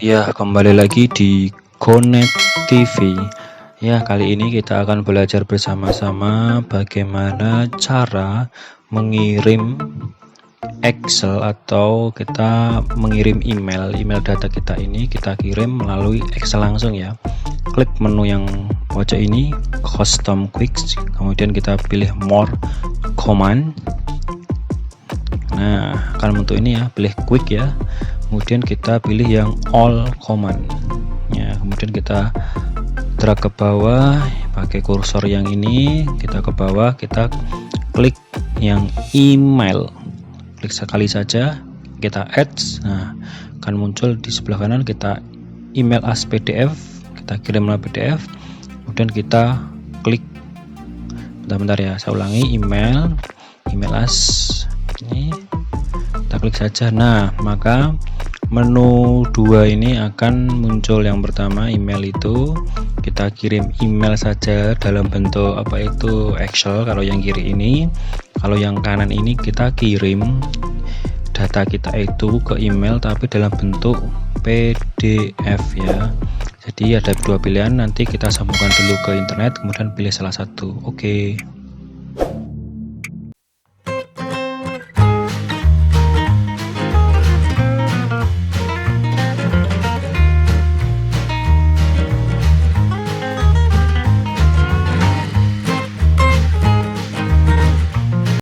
Ya, kembali lagi di Connect TV. Ya, kali ini kita akan belajar bersama-sama bagaimana cara mengirim Excel atau kita mengirim email data kita ini kita kirim melalui Excel langsung ya. Klik menu yang pojok ini, Custom Quicks, kemudian kita pilih More Command. Nah, akan bentuk ini ya, pilih Quick ya. Kemudian kita pilih yang All Command ya, kemudian kita drag ke bawah pakai kursor yang ini, kita ke bawah, kita klik yang email, klik sekali saja, kita add. Nah, akan muncul di sebelah kanan, kita email as PDF, kita kirim melalui PDF, kemudian kita klik, bentar ya, saya ulangi, email as ini, kita klik saja. Nah, maka menu 2 ini akan muncul. Yang pertama, email itu kita kirim email saja dalam bentuk apa itu Excel kalau yang kiri ini. Kalau yang kanan ini kita kirim data kita itu ke email tapi dalam bentuk PDF ya. Jadi ada dua pilihan, nanti kita sambungkan dulu ke internet kemudian pilih salah satu. Oke.